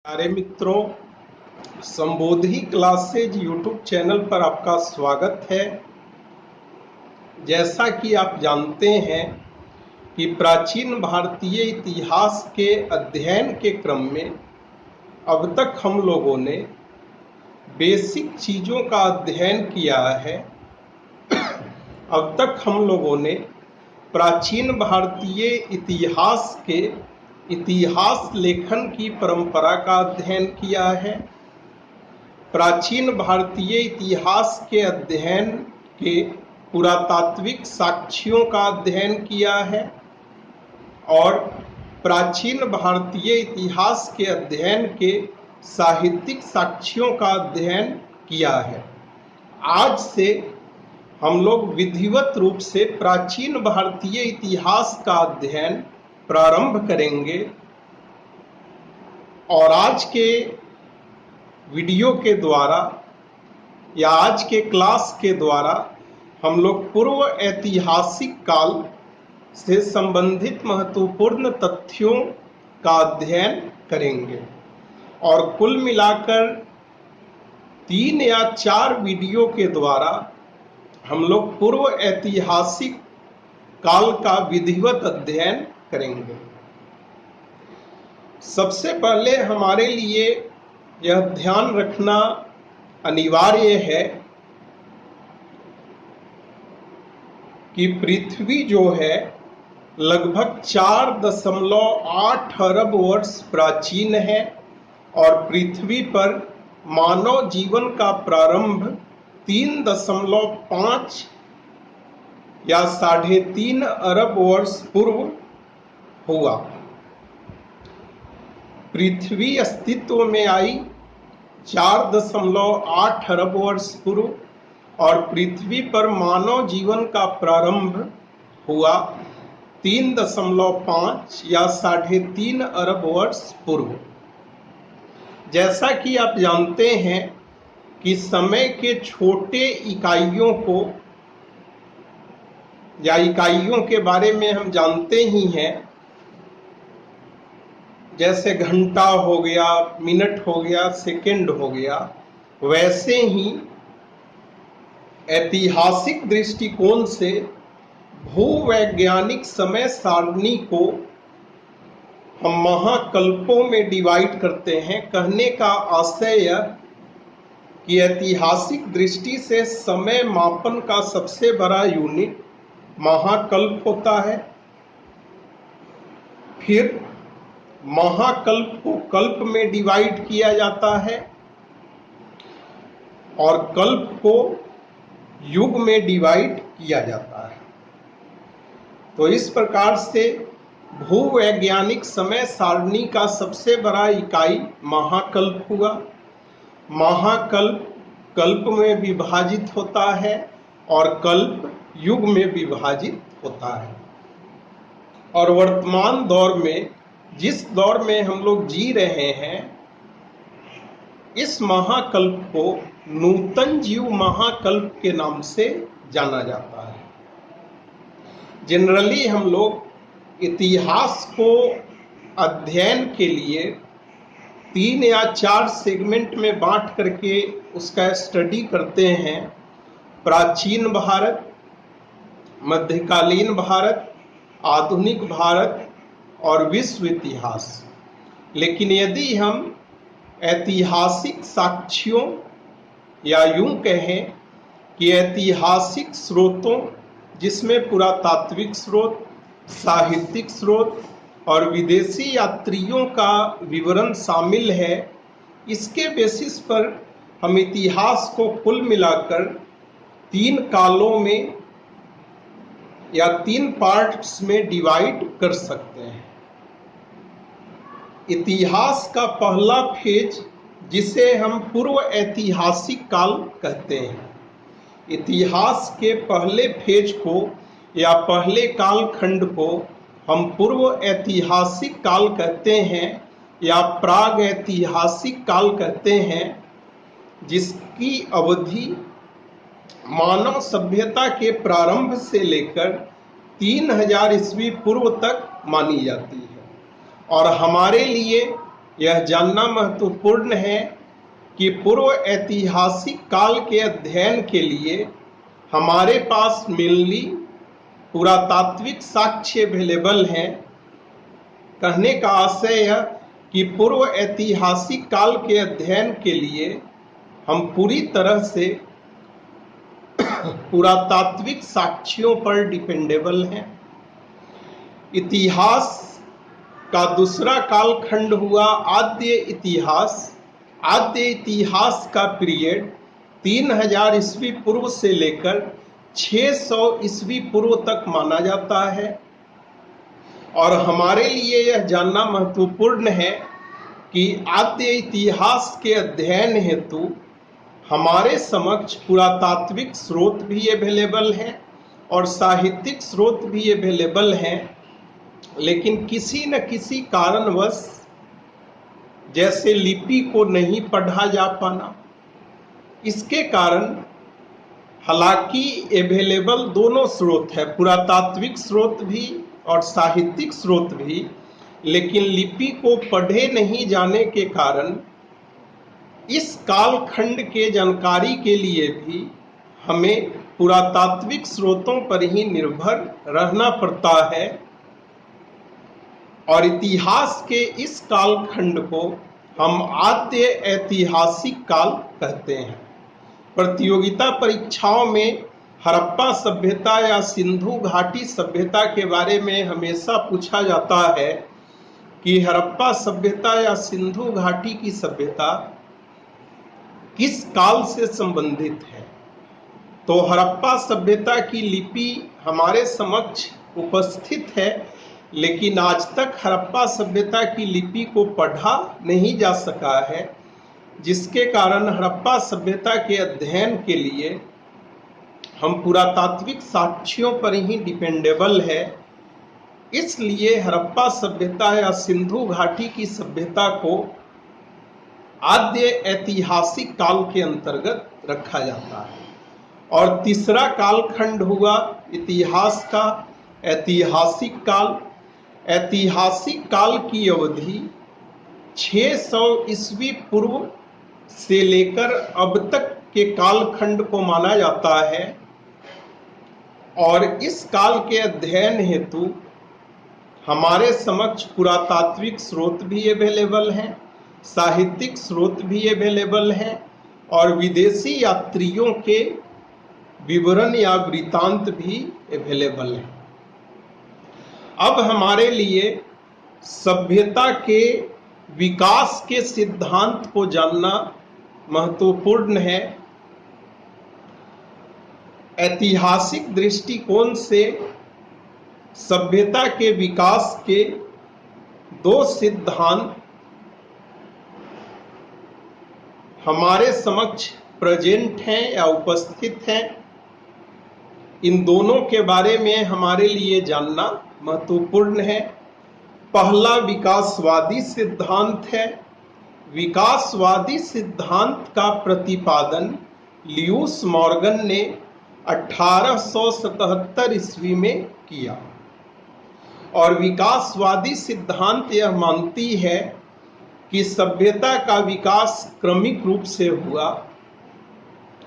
प्यारे मित्रों, संबोधि classes YouTube channel पर आपका स्वागत है। जैसा कि आप जानते हैं कि प्राचीन भारतीय इतिहास के अध्ययन के क्रम में अब तक हम लोगों ने बेसिक चीज़ों का अध्ययन किया है। अब तक हम लोगों ने प्राचीन भारतीय इतिहास के इतिहास लेखन की परंपरा का अध्ययन किया है। प्राचीन भारतीय इतिहास के अध्ययन के पुरातात्विक साक्ष्यों का अध्ययन किया है और प्राचीन भारतीय इतिहास के अध्ययन के साहित्यिक साक्ष्यों का अध्ययन किया है। आज से हम लोग विधिवत रूप से प्राचीन भारतीय इतिहास का अध्ययन प्रारंभ करेंगे और आज के वीडियो के द्वारा या आज के क्लास के द्वारा हम लोग पूर्व ऐतिहासिक काल से संबंधित महत्वपूर्ण तथ्यों का अध्ययन करेंगे और कुल मिलाकर 3 या 4 वीडियो के द्वारा हम लोग पूर्व ऐतिहासिक काल का विधिवत अध्ययन करेंगे। सबसे पहले हमारे लिए यह ध्यान रखना अनिवार्य है कि पृथ्वी जो है लगभग 4.8 अरब वर्ष प्राचीन है और पृथ्वी पर मानव जीवन का प्रारंभ 3.5 या 3.5 अरब वर्ष पूर्व हुआ। पृथ्वी अस्तित्व में आई 4.8 अरब वर्ष पूर्व और पृथ्वी पर मानव जीवन का प्रारंभ हुआ 3.5 या 3.5 अरब वर्ष पूर्व। जैसा कि आप जानते हैं कि समय के छोटे इकाइयों को या इकाइयों के बारे में हम जानते ही हैं, जैसे घंटा हो गया, मिनट हो गया, सेकंड हो गया, वैसे ही ऐतिहासिक दृष्टिकोण से भूवैज्ञानिक समय सारणी को हम महाकल्पों में डिवाइड करते हैं। कहने का आशय यह कि ऐतिहासिक दृष्टि से समय मापन का सबसे बड़ा यूनिट महाकल्प होता है। फिर महाकल्प को कल्प में डिवाइड किया जाता है और कल्प को युग में डिवाइड किया जाता है। तो इस प्रकार से भूवैज्ञानिक समय सारणी का सबसे बड़ा इकाई महाकल्प हुआ। महाकल्प कल्प में विभाजित होता है और कल्प युग में विभाजित होता है। और वर्तमान दौर में जिस दौर में हम लोग जी रहे हैं, इस महाकल्प को नूतन जीव महाकल्प के नाम से जाना जाता है। जनरली हम लोग इतिहास को अध्ययन के लिए 3 या 4 सेगमेंट में बांट करके उसका स्टडी करते हैं। प्राचीन भारत, मध्यकालीन भारत, आधुनिक भारत और विश्व इतिहास। लेकिन यदि हम ऐतिहासिक साक्ष्यों या यूं कहें कि ऐतिहासिक स्रोतों, जिसमें पुरातात्विक स्रोत, साहित्यिक स्रोत और विदेशी यात्रियों का विवरण शामिल है, इसके बेसिस पर हम इतिहास को कुल मिलाकर 3 कालों में या 3 पार्ट्स में डिवाइड कर सकते हैं। इतिहास का पहला फेज, जिसे हम पूर्व ऐतिहासिक काल कहते हैं, इतिहास के पहले फेज को या पहले कालखंड को हम पूर्व ऐतिहासिक काल कहते हैं या प्राग ऐतिहासिक काल कहते हैं, जिसकी अवधि मानव सभ्यता के प्रारंभ से लेकर 3000 ईस्वी पूर्व तक मानी जाती है। और हमारे लिए यह जानना महत्वपूर्ण है कि पूर्व ऐतिहासिक काल के अध्ययन के लिए हमारे पास मेनली पुरातात्विक साक्ष्य अवेलेबल हैं। कहने का आशय यह कि पूर्व ऐतिहासिक काल के अध्ययन के लिए हम पूरी तरह से पुरातात्विक साक्ष्यों पर डिपेंडेबल हैं। इतिहास का दूसरा कालखंड हुआ आद्य इतिहास। आद्य इतिहास का पीरियड 3000 ईस्वी पूर्व से लेकर 600 ईस्वी पूर्व तक माना जाता है। और हमारे लिए यह जानना महत्वपूर्ण है कि आद्य इतिहास के अध्ययन हेतु हमारे समक्ष पुरातात्विक स्रोत भी अवेलेबल हैं और साहित्यिक स्रोत भी अवेलेबल हैं, लेकिन किसी न किसी कारणवश जैसे लिपि को नहीं पढ़ा जा पाना, इसके कारण हालांकि अवेलेबल दोनों स्रोत है, पुरातात्विक स्रोत भी और साहित्यिक स्रोत भी, लेकिन लिपि को पढ़े नहीं जाने के कारण इस कालखंड के जानकारी के लिए भी हमें पुरातात्विक स्रोतों पर ही निर्भर रहना पड़ता है। और इतिहास के इस कालखंड को हम आद्य ऐतिहासिक काल कहते हैं। प्रतियोगिता परीक्षाओं में हड़प्पा सभ्यता या सिंधु घाटी सभ्यता के बारे में हमेशा पूछा जाता है कि हड़प्पा सभ्यता या सिंधु घाटी की सभ्यता किस काल से संबंधित है। तो हड़प्पा सभ्यता की लिपि हमारे समक्ष उपस्थित है, लेकिन आज तक हड़प्पा सभ्यता की लिपि को पढ़ा नहीं जा सका है, जिसके कारण हड़प्पा सभ्यता के अध्ययन के लिए हम पुरातात्विक साक्ष्यों पर ही डिपेंडेबल है। इसलिए हड़प्पा सभ्यता या सिंधु घाटी की सभ्यता को आद्य ऐतिहासिक काल के अंतर्गत रखा जाता है। और तीसरा कालखंड हुआ इतिहास का ऐतिहासिक काल। ऐतिहासिक काल की अवधि 600 ईस्वी पूर्व से लेकर अब तक के कालखंड को माना जाता है। और इस काल के अध्ययन हेतु हमारे समक्ष पुरातात्विक स्रोत भी अवेलेबल हैं, साहित्यिक स्रोत भी अवेलेबल हैं और विदेशी यात्रियों के विवरण या वृत्तांत भी अवेलेबल हैं। अब हमारे लिए सभ्यता के विकास के सिद्धांत को जानना महत्वपूर्ण है। ऐतिहासिक दृष्टिकोण से सभ्यता के विकास के दो सिद्धांत हमारे समक्ष प्रेजेंट हैं या उपस्थित हैं। इन दोनों के बारे में हमारे लिए जानना महत्वपूर्ण है। पहला विकासवादी सिद्धांत है। विकासवादी सिद्धांत का प्रतिपादन लियूस मॉर्गन ने 1877 ईस्वी में किया। और विकासवादी सिद्धांत यह मानती है कि सभ्यता का विकास क्रमिक रूप से हुआ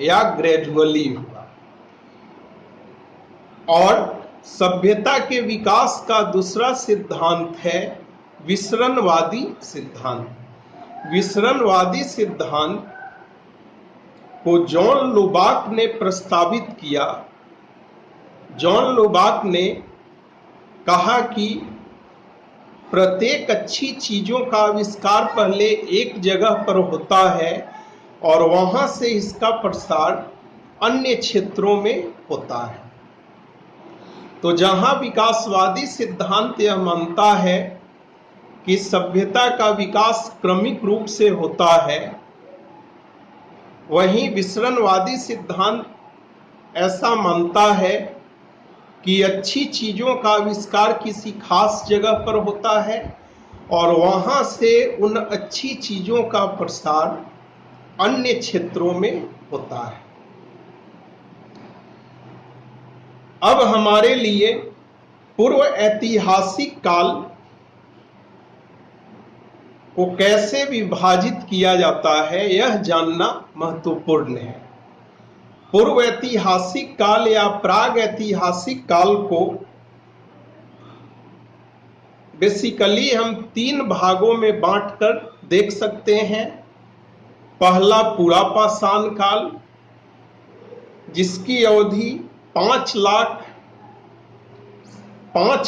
या ग्रेजुअली हुआ। और सभ्यता के विकास का दूसरा सिद्धांत है विसरणवादी सिद्धांत। विसरणवादी सिद्धांत को जॉन लुबाक ने प्रस्तावित किया। जॉन लुबाक ने कहा कि प्रत्येक अच्छी चीजों का आविष्कार पहले एक जगह पर होता है और वहां से इसका प्रसार अन्य क्षेत्रों में होता है। तो जहां विकासवादी सिद्धांत यह मानता है कि सभ्यता का विकास क्रमिक रूप से होता है, वहीं विसरणवादी सिद्धांत ऐसा मानता है कि अच्छी चीजों का आविष्कार किसी खास जगह पर होता है और वहां से उन अच्छी चीजों का प्रसार अन्य क्षेत्रों में होता है। अब हमारे लिए पूर्व ऐतिहासिक काल को कैसे विभाजित किया जाता है यह जानना महत्वपूर्ण है। पूर्व ऐतिहासिक काल या प्राग ऐतिहासिक काल को बेसिकली हम 3 भागों में बांटकर देख सकते हैं। पहला पुरापाषाण काल, जिसकी अवधि 5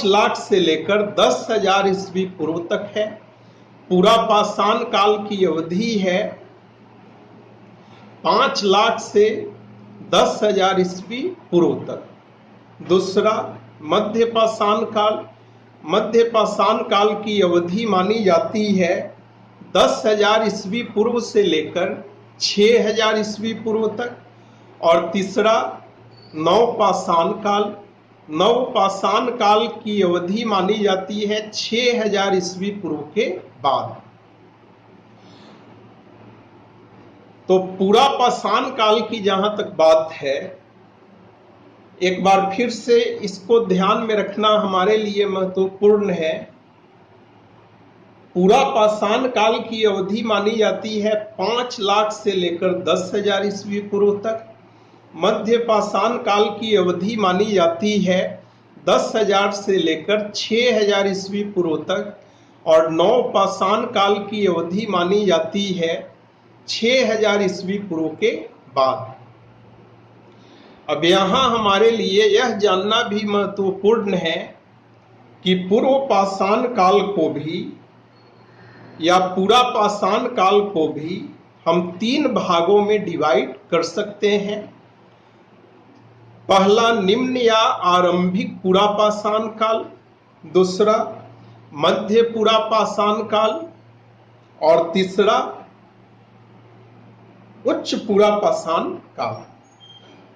लाख से लेकर 10,000 ईस्वी पूर्व तक है। पुरापाषाण काल की अवधि है 5 लाख से 10,000 ईस्वी पूर्व तक। दूसरा मध्यपाषाण काल, मध्यपाषाण काल की अवधि मानी जाती है 10,000 ईस्वी पूर्व से लेकर 6,000 ईस्वी पूर्व तक। और तीसरा नवपाषाण काल, नवपाषाण काल की अवधि मानी जाती है 6,000 ईस्वी पूर्व के बाद। तो पुरापाषाण काल की जहां तक बात है, एक बार फिर से इसको ध्यान में रखना हमारे लिए महत्वपूर्ण है। पुरापाषाण काल की अवधि मानी जाती है 5 लाख से लेकर 10,000 ईस्वी पूर्व तक। मध्यपाषाण काल की अवधि मानी जाती है 10,000 से लेकर 6,000 ईस्वी पूर्व तक। और नवपाषाण काल की अवधि मानी जाती है 6,000 ईस्वी पूर्व के बाद। अब यहाँ हमारे लिए यह जानना भी महत्वपूर्ण है कि पूर्वपाषाण काल को भी या पुरापाषाण काल को भी हम 3 भागों में डिवाइड कर सकते हैं। पहला निम्न या आरंभिक पुरापाषाण काल, दूसरा मध्य पुरापाषाण काल और तीसरा उच्च पुरापाषाण काल।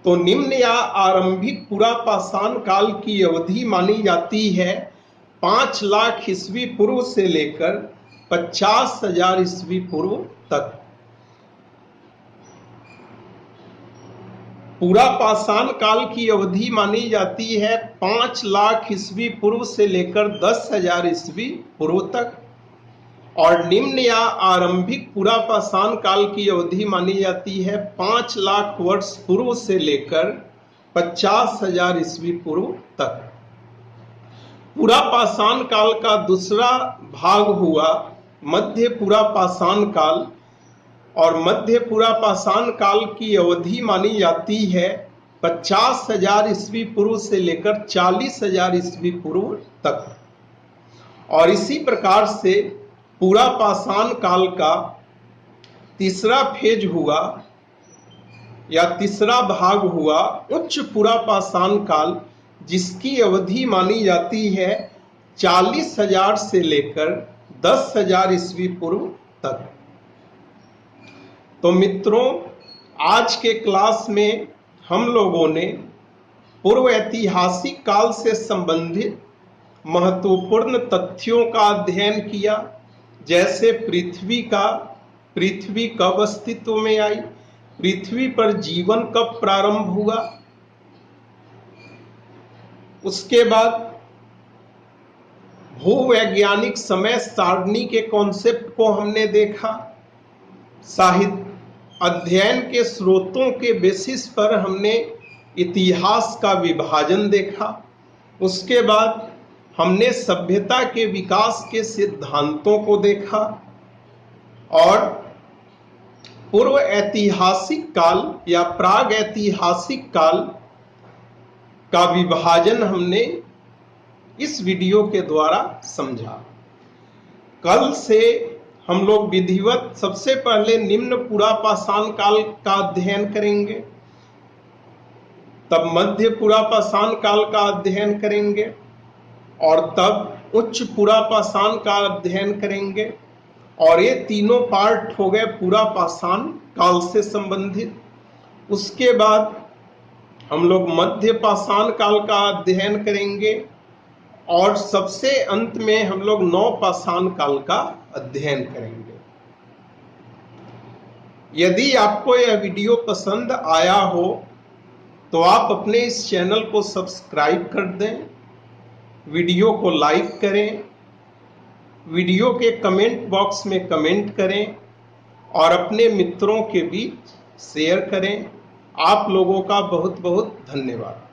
तो निम्न या आरंभिक पुरापाषाण काल की अवधि मानी जाती है 5 लाख ईस्वी पूर्व से लेकर 50,000 ईस्वी पूर्व तक। पुरापाषाण काल की अवधि मानी जाती है 5 लाख ईस्वी पूर्व से लेकर 10,000 ईस्वी पूर्व तक। और निम्न या आरंभिक पुरापाषाण काल की अवधि मानी जाती है 5 लाख वर्ष पूर्व से लेकर 50,000 ईस्वी पूर्व तक। पुरापाषाण काल का दूसरा भाग हुआ मध्य पुरापाषाण काल। और मध्य पुरापाषाण काल की अवधि मानी जाती है 50,000 ईस्वी पूर्व से लेकर 40,000 ईस्वी पूर्व तक। और इसी प्रकार से पुरापाषाण काल का तीसरा फेज हुआ या तीसरा भाग हुआ उच्च पुरापाषाण काल, जिसकी अवधि मानी जाती है 40,000 से लेकर 10,000 ईस्वी पूर्व तक। तो मित्रों, आज के क्लास में हम लोगों ने पूर्व ऐतिहासिक काल से संबंधित महत्वपूर्ण तथ्यों का अध्ययन किया, जैसे पृथ्वी कब अस्तित्व में आई, पृथ्वी पर जीवन कब प्रारंभ हुआ, उसके बाद भूवैज्ञानिक समय सारणी के कॉन्सेप्ट को हमने देखा, साहित्य अध्ययन के स्रोतों के बेसिस पर हमने इतिहास का विभाजन देखा, उसके बाद हमने सभ्यता के विकास के सिद्धांतों को देखा और पूर्व ऐतिहासिक काल या प्राग ऐतिहासिक काल का विभाजन हमने इस वीडियो के द्वारा समझा। कल से हम लोग विधिवत सबसे पहले निम्न पुरापाषाण काल का अध्ययन करेंगे, तब मध्य पुरापाषाण काल का अध्ययन करेंगे और तब उच्च पुरापाषाण का अध्ययन करेंगे। और ये तीनों पार्ट हो गए पुरापाषाण काल से संबंधित। उसके बाद हम लोग मध्य पाषाण काल का अध्ययन करेंगे और सबसे अंत में हम लोग नवपाषाण काल का अध्ययन करेंगे। यदि आपको यह वीडियो पसंद आया हो तो आप अपने इस चैनल को सब्सक्राइब कर दें, वीडियो को लाइक करें वीडियो के कमेंट बॉक्स में कमेंट करें और अपने मित्रों के बीच शेयर करें। आप लोगों का बहुत बहुत धन्यवाद।